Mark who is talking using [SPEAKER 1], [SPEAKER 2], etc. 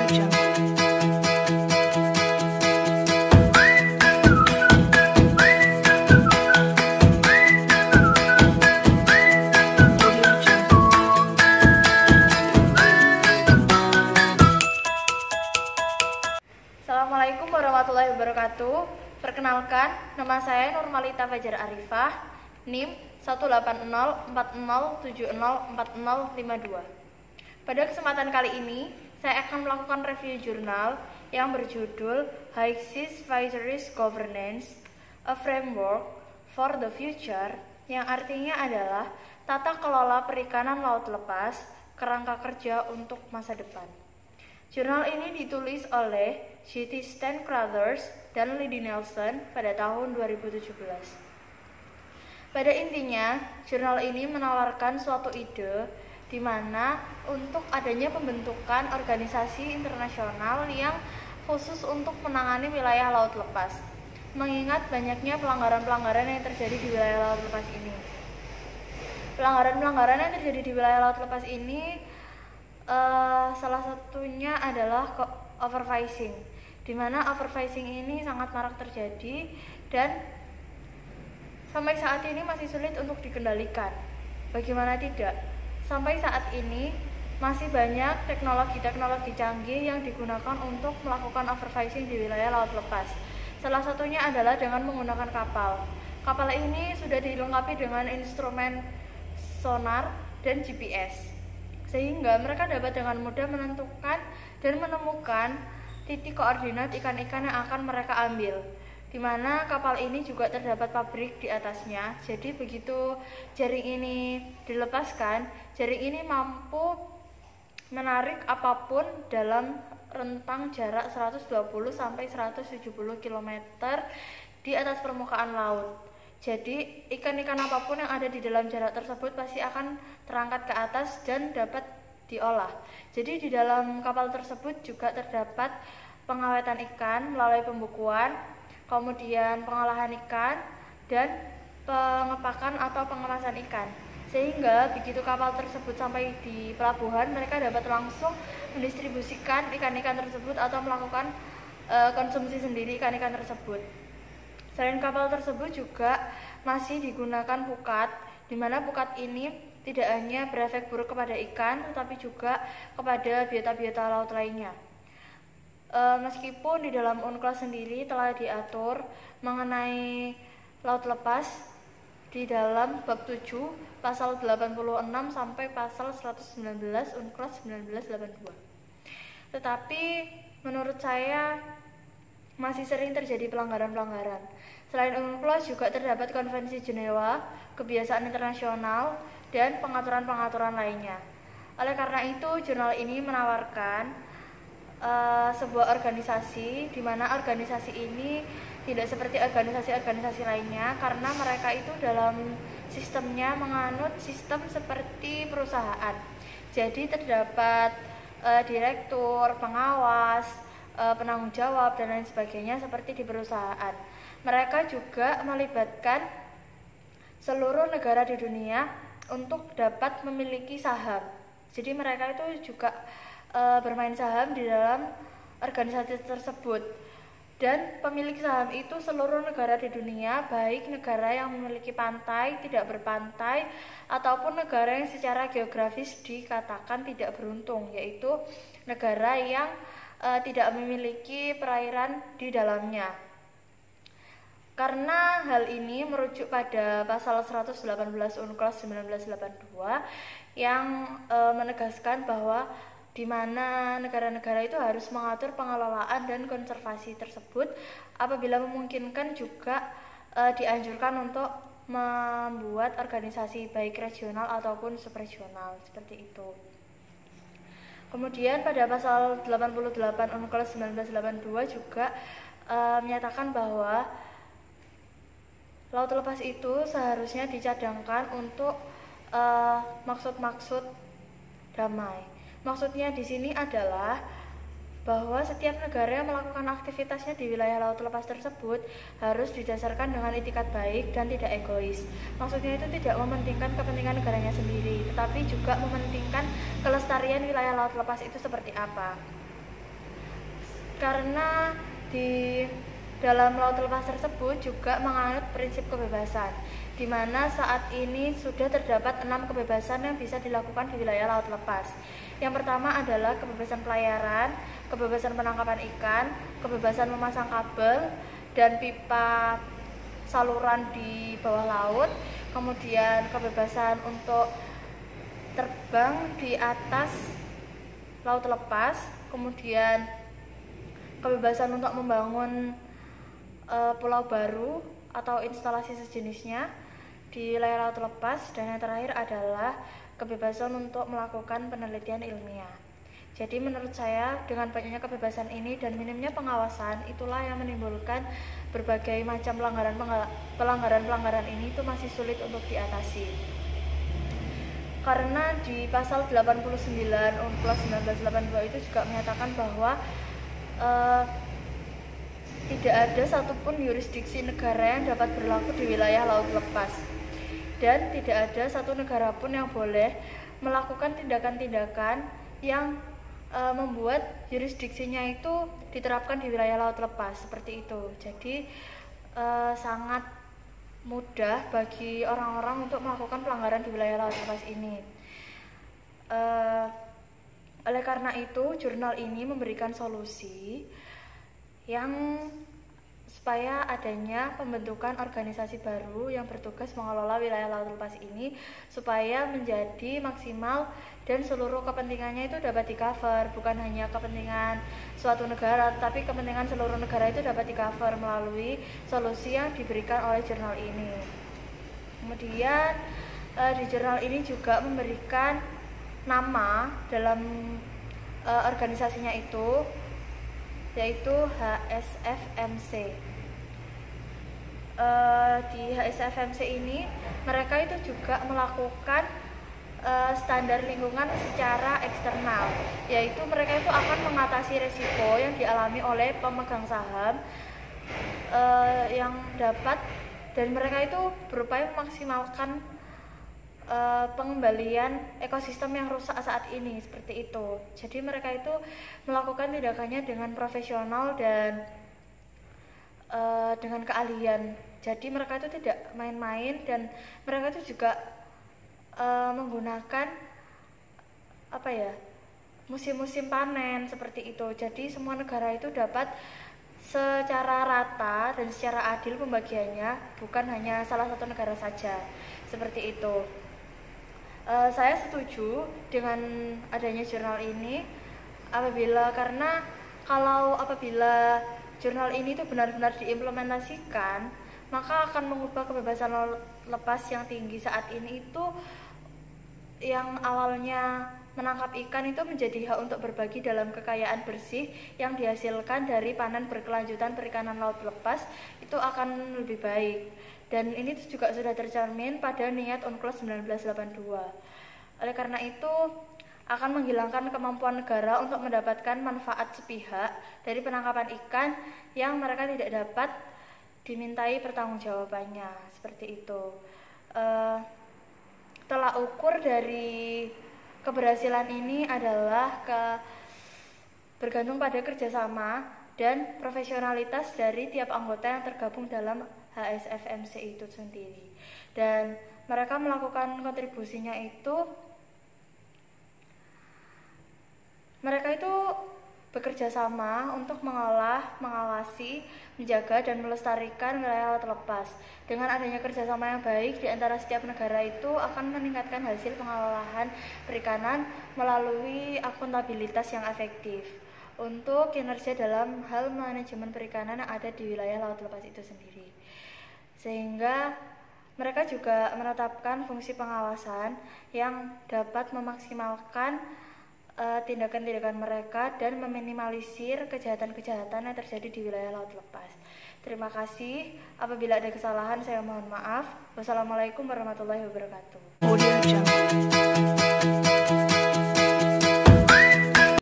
[SPEAKER 1] Assalamualaikum warahmatullahi wabarakatuh. Perkenalkan, nama saya Nurmalita Fajar Arifah, NIM 18040704052. Pada kesempatan kali ini, saya akan melakukan review jurnal yang berjudul High Seas Fisheries Governance, a Framework for the Future, yang artinya adalah tata kelola perikanan laut lepas, kerangka kerja untuk masa depan. Jurnal ini ditulis oleh J.T. Stan Crothers dan Lydie Nelson pada tahun 2017. Pada intinya, jurnal ini menawarkan suatu ide di mana untuk adanya pembentukan organisasi internasional yang khusus untuk menangani wilayah laut lepas, mengingat banyaknya pelanggaran-pelanggaran yang terjadi di wilayah laut lepas ini. Pelanggaran-pelanggaran yang terjadi di wilayah laut lepas ini salah satunya adalah overfishing, di mana overfishing ini sangat marak terjadi dan sampai saat ini masih sulit untuk dikendalikan. Bagaimana tidak? Sampai saat ini masih banyak teknologi-teknologi canggih yang digunakan untuk melakukan overfishing di wilayah laut lepas. Salah satunya adalah dengan menggunakan kapal. Kapal ini sudah dilengkapi dengan instrumen sonar dan GPS, sehingga mereka dapat dengan mudah menentukan dan menemukan titik koordinat ikan-ikan yang akan mereka ambil, di mana kapal ini juga terdapat pabrik di atasnya. Jadi begitu jaring ini dilepaskan, jaring ini mampu menarik apapun dalam rentang jarak 120 sampai 170 km di atas permukaan laut. Jadi ikan-ikan apapun yang ada di dalam jarak tersebut pasti akan terangkat ke atas dan dapat diolah. Jadi di dalam kapal tersebut juga terdapat pengawetan ikan melalui pembukuan, kemudian pengolahan ikan, dan pengepakan atau pengemasan ikan. Sehingga begitu kapal tersebut sampai di pelabuhan, mereka dapat langsung mendistribusikan ikan-ikan tersebut atau melakukan konsumsi sendiri ikan-ikan tersebut. Selain kapal tersebut juga masih digunakan pukat, di mana pukat ini tidak hanya berefek buruk kepada ikan, tetapi juga kepada biota-biota laut lainnya. Meskipun di dalam UNCLOS sendiri telah diatur mengenai laut lepas di dalam bab 7 pasal 86 sampai pasal 119 UNCLOS 1982. Tetapi menurut saya masih sering terjadi pelanggaran-pelanggaran. Selain UNCLOS juga terdapat Konvensi Jenewa, kebiasaan internasional, dan pengaturan-pengaturan lainnya. Oleh karena itu, jurnal ini menawarkan sebuah organisasi di mana organisasi ini tidak seperti organisasi-organisasi lainnya, karena mereka itu dalam sistemnya menganut sistem seperti perusahaan. Jadi terdapat direktur, pengawas, penanggung jawab, dan lain sebagainya seperti di perusahaan. Mereka juga melibatkan seluruh negara di dunia untuk dapat memiliki saham. Jadi mereka itu juga bermain saham di dalam organisasi tersebut. Dan pemilik saham itu seluruh negara di dunia, baik negara yang memiliki pantai, tidak berpantai, ataupun negara yang secara geografis dikatakan tidak beruntung, yaitu negara yang tidak memiliki perairan di dalamnya. Karena hal ini merujuk pada pasal 118 UNCLOS 1982 yang menegaskan bahwa di mana negara-negara itu harus mengatur pengelolaan dan konservasi tersebut, apabila memungkinkan juga dianjurkan untuk membuat organisasi baik regional ataupun subregional seperti itu. Kemudian pada pasal 88 UNCLOS 1982 juga menyatakan bahwa laut lepas itu seharusnya dicadangkan untuk maksud-maksud damai. Maksudnya di sini adalah bahwa setiap negara yang melakukan aktivitasnya di wilayah laut lepas tersebut harus didasarkan dengan itikat baik dan tidak egois. Maksudnya itu tidak mementingkan kepentingan negaranya sendiri, tetapi juga mementingkan kelestarian wilayah laut lepas itu seperti apa. karena di dalam laut lepas tersebut juga menganut prinsip kebebasan, di mana saat ini sudah terdapat 6 kebebasan yang bisa dilakukan di wilayah laut lepas. Yang pertama adalah kebebasan pelayaran, kebebasan penangkapan ikan, kebebasan memasang kabel dan pipa saluran di bawah laut, kemudian kebebasan untuk terbang di atas laut lepas, kemudian kebebasan untuk membangun pulau baru atau instalasi sejenisnya di wilayah laut lepas, dan yang terakhir adalah kebebasan untuk melakukan penelitian ilmiah. Jadi menurut saya dengan banyaknya kebebasan ini dan minimnya pengawasan, itulah yang menimbulkan berbagai macam pelanggaran ini itu masih sulit untuk diatasi. Karena di pasal 89 UNCLOS 1982 itu juga menyatakan bahwa tidak ada satupun yurisdiksi negara yang dapat berlaku di wilayah laut lepas, dan tidak ada satu negara pun yang boleh melakukan tindakan-tindakan yang membuat yurisdiksinya itu diterapkan di wilayah laut lepas seperti itu. Jadi sangat mudah bagi orang-orang untuk melakukan pelanggaran di wilayah laut lepas ini. Oleh karena itu, jurnal ini memberikan solusi yang supaya adanya pembentukan organisasi baru yang bertugas mengelola wilayah laut lepas ini supaya menjadi maksimal dan seluruh kepentingannya itu dapat di-cover, bukan hanya kepentingan suatu negara, tapi kepentingan seluruh negara itu dapat di-cover melalui solusi yang diberikan oleh jurnal ini. Kemudian di jurnal ini juga memberikan nama dalam organisasinya itu, yaitu HSFMC. Di HSFMC ini mereka itu juga melakukan standar lingkungan secara eksternal, yaitu mereka itu akan mengatasi risiko yang dialami oleh pemegang saham yang dapat, dan mereka itu berupaya memaksimalkan pengembalian ekosistem yang rusak saat ini seperti itu. Jadi mereka itu melakukan tindakannya dengan profesional dan dengan keahlian. Jadi mereka itu tidak main-main, dan mereka itu juga menggunakan musim-musim panen seperti itu. Jadi semua negara itu dapat secara rata dan secara adil pembagiannya, bukan hanya salah satu negara saja seperti itu. Saya setuju dengan adanya jurnal ini karena apabila jurnal ini itu benar-benar diimplementasikan, maka akan mengubah kebebasan lepas yang tinggi saat ini itu, yang awalnya menangkap ikan itu menjadi hak untuk berbagi dalam kekayaan bersih yang dihasilkan dari panen berkelanjutan perikanan laut lepas, itu akan lebih baik. Dan ini juga sudah tercermin pada niat UNCLOS 1982. Oleh karena itu akan menghilangkan kemampuan negara untuk mendapatkan manfaat sepihak dari penangkapan ikan yang mereka tidak dapat dimintai pertanggungjawabannya seperti itu. Tolak ukur dari keberhasilan ini adalah bergantung pada kerjasama dan profesionalitas dari tiap anggota yang tergabung dalam HSFMC itu sendiri. Dan mereka melakukan kontribusinya itu, mereka itu bekerja sama untuk mengolah, mengawasi, menjaga, dan melestarikan wilayah laut lepas. Dengan adanya kerjasama yang baik di antara setiap negara itu akan meningkatkan hasil pengelolaan perikanan melalui akuntabilitas yang efektif untuk kinerja dalam hal manajemen perikanan yang ada di wilayah laut lepas itu sendiri. Sehingga mereka juga menetapkan fungsi pengawasan yang dapat memaksimalkan tindakan-tindakan mereka dan meminimalisir kejahatan-kejahatan yang terjadi di wilayah laut lepas. Terima kasih. Apabila ada kesalahan, saya mohon maaf. Wassalamualaikum warahmatullahi wabarakatuh.